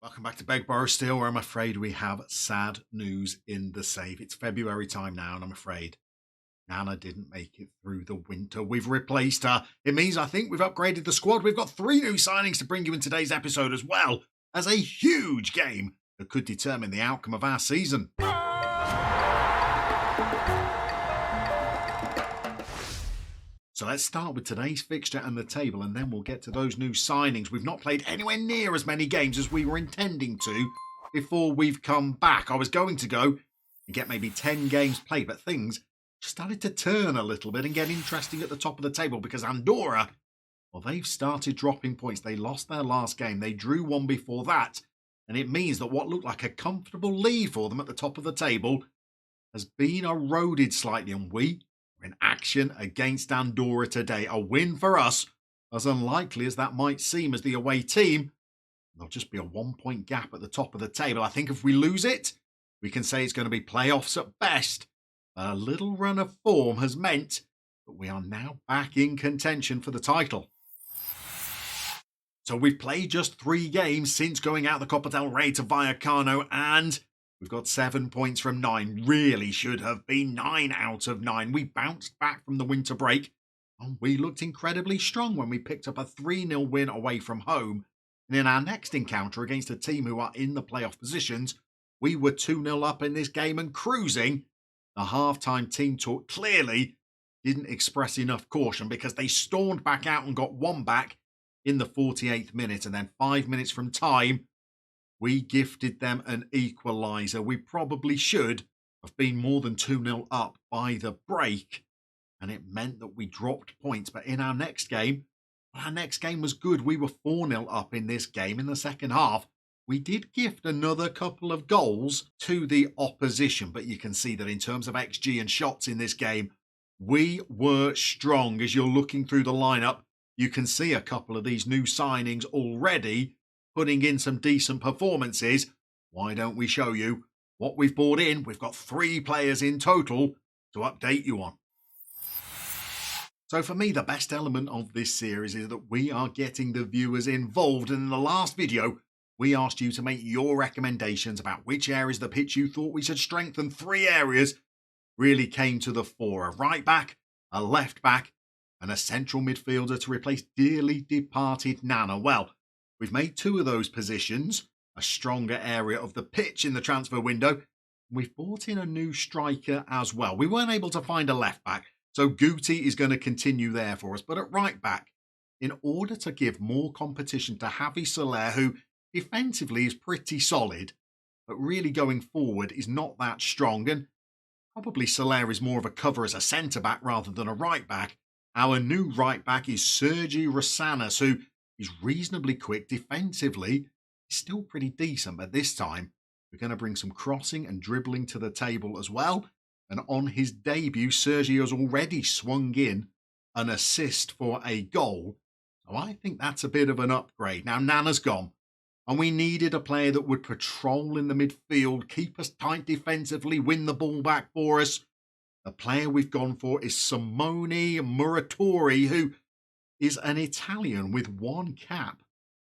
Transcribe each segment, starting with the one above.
Welcome back to Begborough Steel, where I'm afraid we have sad news in the save. It's February time now, and I'm afraid Nana didn't make it through the winter. We've replaced her. It means I think we've upgraded the squad. We've got 3 new signings to bring you in today's episode, as well as a huge game that could determine the outcome of our season. So let's start with today's fixture and the table, and then we'll get to those new signings. We've not played anywhere near as many games as we were intending to before we've come back. I was going to go and get maybe 10 games played, but things started to turn a little bit and get interesting at the top of the table because Andorra, well, they've started dropping points. They lost their last game. They drew one before that, and it means that what looked like a comfortable lead for them at the top of the table has been eroded slightly, and we in action against Andorra today. A win for us, as unlikely as that might seem as the away team. There'll just be a 1-point gap at the top of the table. I think if we lose it, we can say it's going to be playoffs at best. But a little run of form has meant that we are now back in contention for the title. So we've played just 3 games since going out the Copa del Rey to Vallecano, and we've got 7 points from 9. Really should have been 9 out of 9. We bounced back from the winter break, and we looked incredibly strong when we picked up a 3-0 win away from home. And in our next encounter against a team who are in the playoff positions, we were 2-0 up in this game and cruising. The halftime team talk clearly didn't express enough caution because they stormed back out and got one back in the 48th minute. And then 5 minutes from time, we gifted them an equaliser. We probably should have been more than 2-0 up by the break, and it meant that we dropped points. But in our next game was good. We were 4-0 up in this game. In the second half, we did gift another couple of goals to the opposition, but you can see that in terms of XG and shots in this game, we were strong. As you're looking through the lineup, you can see a couple of these new signings already putting in some decent performances. Why don't we show you what we've brought in? We've got 3 players in total to update you on. So for me, the best element of this series is that we are getting the viewers involved. And in the last video, we asked you to make your recommendations about which areas of the pitch you thought we should strengthen. 3 areas really came to the fore: a right back, a left back, and a central midfielder to replace dearly departed Nana. Well, we've made 2 of those positions a stronger area of the pitch in the transfer window. We've brought in a new striker as well. We weren't able to find a left back, so Guti is going to continue there for us. But at right back, in order to give more competition to Javi Soler, who defensively is pretty solid, but really going forward is not that strong, and probably Soler is more of a cover as a centre-back rather than a right-back. Our new right-back is Sergi Rosanas, who is reasonably quick defensively. He's still pretty decent, but this time we're going to bring some crossing and dribbling to the table as well. And on his debut, Sergi has already swung in an assist for a goal. So I think that's a bit of an upgrade. Now, Nana's gone, and we needed a player that would patrol in the midfield, keep us tight defensively, win the ball back for us. The player we've gone for is Simone Muratori, who is an Italian with 1 cap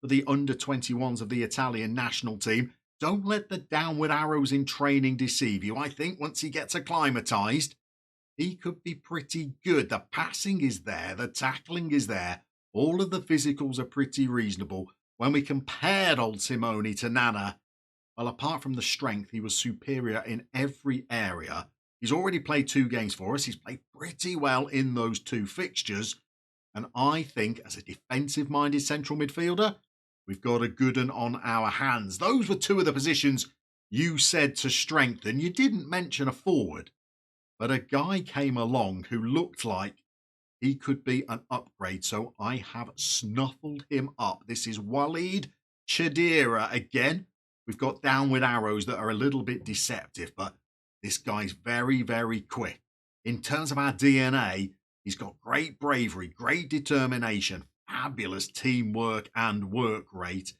for the under-21s of the Italian national team. Don't let the downward arrows in training deceive you. I think once he gets acclimatised, he could be pretty good. The passing is there, the tackling is there. All of the physicals are pretty reasonable. When we compared old Simone to Nana, well, apart from the strength, he was superior in every area. He's already played 2 games for us. He's played pretty well in those 2 fixtures. And I think as a defensive-minded central midfielder, we've got a good one on our hands. Those were 2 of the positions you said to strengthen. You didn't mention a forward, but a guy came along who looked like he could be an upgrade, so I have snuffled him up. This is Walid Chadira. Again, we've got downward arrows that are a little bit deceptive, but this guy's very, very quick. In terms of our DNA, he's got great bravery, great determination, fabulous teamwork and work rate.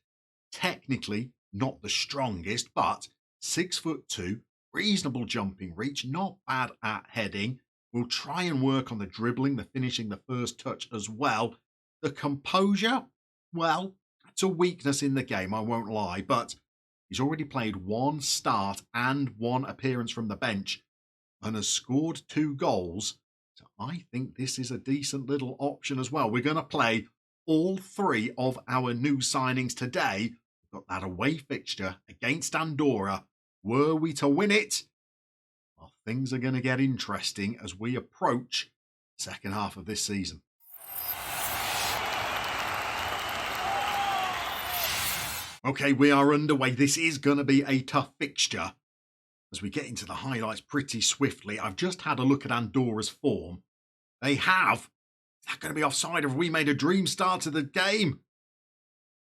Technically, not the strongest, but 6'2", reasonable jumping reach, not bad at heading. We'll try and work on the dribbling, the finishing, the first touch as well. The composure, well, to weakness in the game, I won't lie, but he's already played one start and one appearance from the bench and has scored 2 goals. So I think this is a decent little option as well. We're going to play all 3 of our new signings today. We've got that away fixture against Andorra. Were we to win it, well, things are going to get interesting as we approach the second half of this season. Okay, we are underway. This is going to be a tough fixture as we get into the highlights pretty swiftly. I've just had a look at Andorra's form. They have. Is that going to be offside? Have we made a dream start to the game?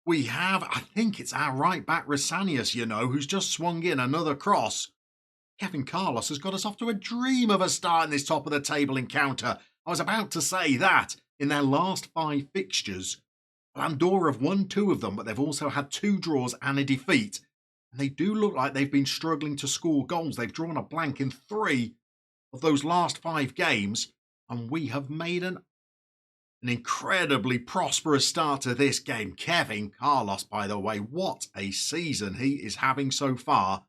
We have. I think it's our right back, Rosanius, who's just swung in another cross. Kevin Carlos has got us off to a dream of a start in this top of the table encounter. I was about to say that in their last 5 fixtures, Andorra have won 2 of them, but they've also had 2 draws and a defeat. And they do look like they've been struggling to score goals. They've drawn a blank in 3 of those last 5 games. And we have made an incredibly prosperous start to this game. Kevin Carlos, by the way, what a season he is having so far.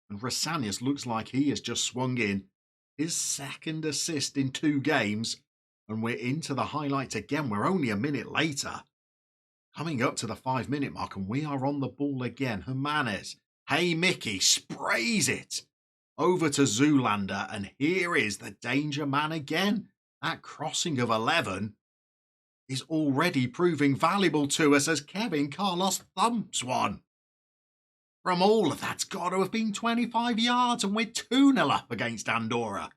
And Rosanius looks like he has just swung in his 2nd assist in 2 games. And we're into the highlights again. We're only a minute later. Coming up to the 5-minute mark, and we are on the ball again. Jimenez, hey Mickey, sprays it over to Zoolander, and here is the danger man again. That crossing of 11 is already proving valuable to us as Kevin Carlos thumps one. From all of that's got to have been 25 yards, and we're 2-0 up against Andorra.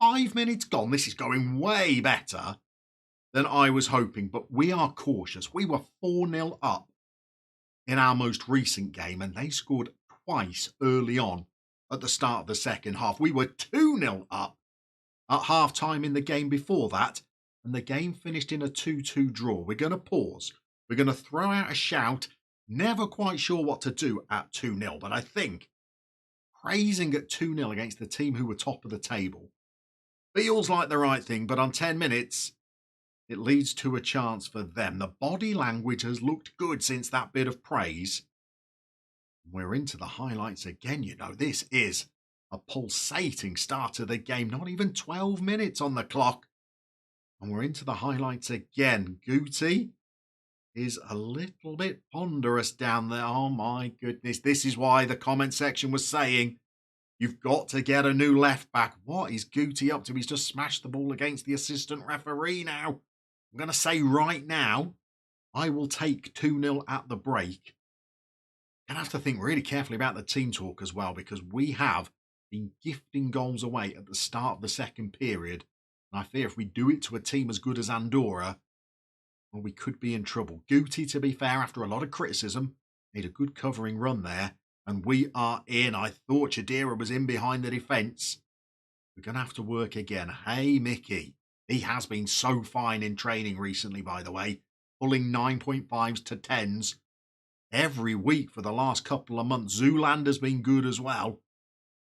5 minutes gone. This is going way better than I was hoping, but we are cautious. We were 4-0 up in our most recent game, and they scored twice early on at the start of the second half. We were 2-0 up at half-time in the game before that, and the game finished in a 2-2 draw. We're going to pause. We're going to throw out a shout. Never quite sure what to do at 2-0, but I think praising at 2-0 against the team who were top of the table feels like the right thing, but on 10 minutes, it leads to a chance for them. The body language has looked good since that bit of praise. We're into the highlights again, This is a pulsating start to the game. Not even 12 minutes on the clock. And we're into the highlights again. Guti is a little bit ponderous down there. Oh my goodness. This is why the comment section was saying, you've got to get a new left back. What is Guti up to? He's just smashed the ball against the assistant referee now. I'm going to say right now, I will take 2-0 at the break. Going to have to think really carefully about the team talk as well, because we have been gifting goals away at the start of the second period. And I fear if we do it to a team as good as Andorra, well, we could be in trouble. Guti, to be fair, after a lot of criticism, made a good covering run there. And we are in. I thought Chadira was in behind the defence. We're going to have to work again. Hey, Mickey. He has been so fine in training recently, by the way, pulling 9.5s to 10s every week for the last couple of months. Zoolander's been good as well,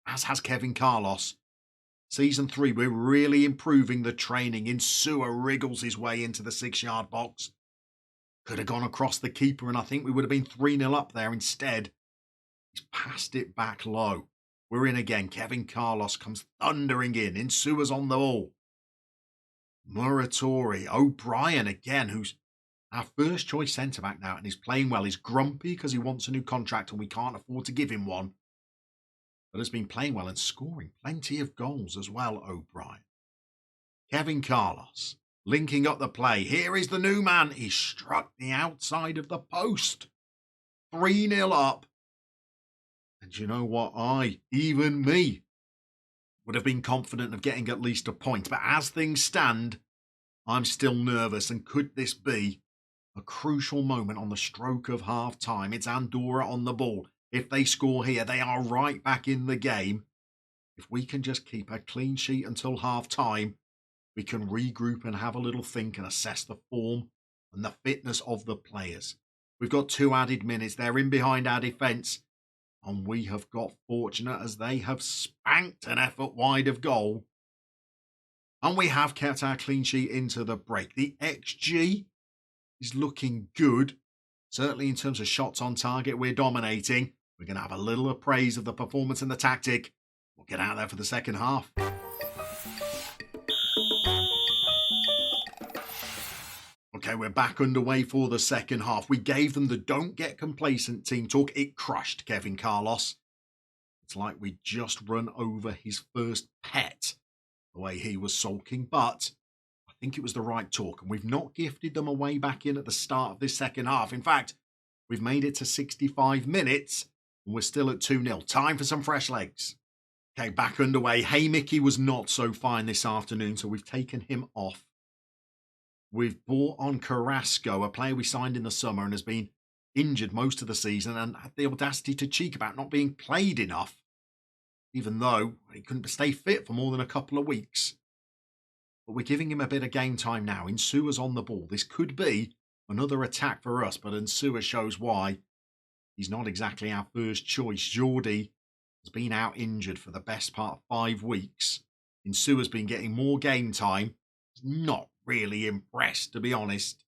as has Kevin Carlos. Season 3, we're really improving the training. Insua wriggles his way into the 6-yard box. Could have gone across the keeper, and I think we would have been 3-0 up there instead. He's passed it back low. We're in again. Kevin Carlos comes thundering in. Insua's on the ball. Muratori, O'Brien again, who's our first choice centre-back now and he's playing well. He's grumpy because he wants a new contract and we can't afford to give him one. But has been playing well and scoring plenty of goals as well, O'Brien. Kevin Carlos linking up the play. Here is the new man. He struck the outside of the post. 3-0 up. And you know what? Even me, would have been confident of getting at least a point. But as things stand, I'm still nervous. And could this be a crucial moment on the stroke of half-time? It's Andorra on the ball. If they score here, they are right back in the game. If we can just keep a clean sheet until half-time, we can regroup and have a little think and assess the form and the fitness of the players. We've got 2 added minutes. They're in behind our defence. And we have got fortunate as they have spanked an effort wide of goal. And we have kept our clean sheet into the break. The XG is looking good. Certainly in terms of shots on target, we're dominating. We're going to have a little appraise of the performance and the tactic. We'll get out there for the second half. Okay, we're back underway for the second half. We gave them the don't get complacent team talk. It crushed Kevin Carlos. It's like we just run over his first pet, the way he was sulking, but I think it was the right talk, and we've not gifted them away back in at the start of this second half. In fact, we've made it to 65 minutes, and we're still at 2-0. Time for some fresh legs. Okay, back underway. Hey Mickey was not so fine this afternoon, so we've taken him off. We've brought on Carrasco, a player we signed in the summer and has been injured most of the season and had the audacity to cheek about not being played enough, even though he couldn't stay fit for more than a couple of weeks. But we're giving him a bit of game time now. Insua's on the ball. This could be another attack for us, but Insua shows why he's not exactly our first choice. Jordi has been out injured for the best part of 5 weeks. Insua's been getting more game time. He's not really impressed, to be honest.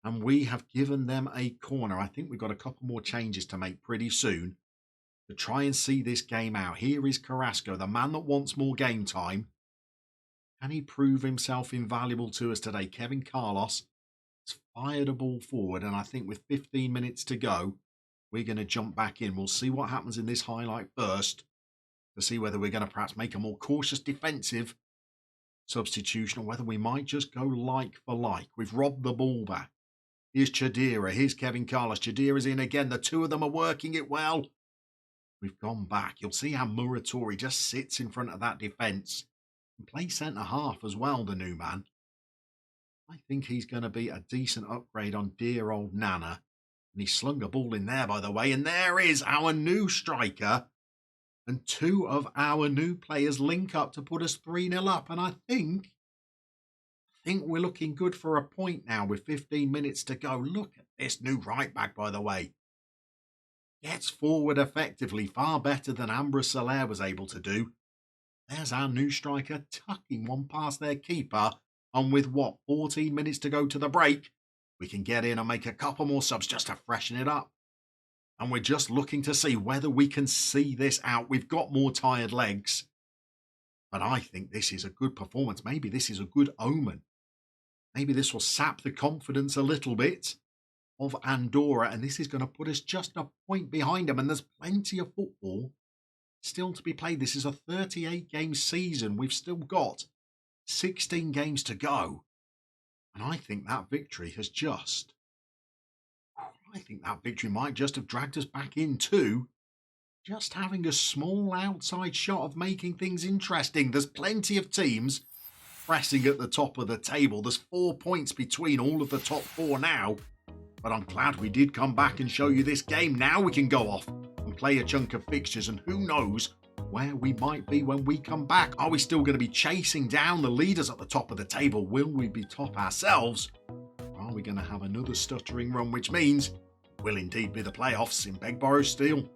And we have given them a corner. I think we've got a couple more changes to make pretty soon to try and see this game out. Here is Carrasco, the man that wants more game time. Can he prove himself invaluable to us today? Kevin Carlos has fired a ball forward, and I think with 15 minutes to go, we're going to jump back in. We'll see what happens in this highlight first to see whether we're going to perhaps make a more cautious defensive substitution or whether we might just go like for like. We've robbed the ball back. Here's Chadira. Here's Kevin Carlos. Chadira's in again. The two of them are working it well. We've gone back. You'll see how Muratori just sits in front of that defence and plays centre-half as well, the new man. I think he's going to be a decent upgrade on dear old Nana. And he slung a ball in there, by the way. And there is our new striker. And two of our new players link up to put us 3-0 up. And I think we're looking good for a point now with 15 minutes to go. Look at this new right back, by the way. Gets forward effectively, far better than Ambrose Soler was able to do. There's our new striker tucking one past their keeper. And with 14 minutes to go to the break, we can get in and make a couple more subs just to freshen it up. And we're just looking to see whether we can see this out. We've got more tired legs. But I think this is a good performance. Maybe this is a good omen. Maybe this will sap the confidence a little bit of Andorra. And this is going to put us just a point behind them. And there's plenty of football still to be played. This is a 38-game season. We've still got 16 games to go. And I think that victory might just have dragged us back into just having a small outside shot of making things interesting. There's plenty of teams pressing at the top of the table. There's 4 points between all of the top 4 now. But I'm glad we did come back and show you this game. Now we can go off and play a chunk of fixtures, and who knows where we might be when we come back. Are we still going to be chasing down the leaders at the top of the table? Will we be top ourselves? Or are we going to have another stuttering run, which means we'll indeed be the playoffs in Beg Borrow Steel?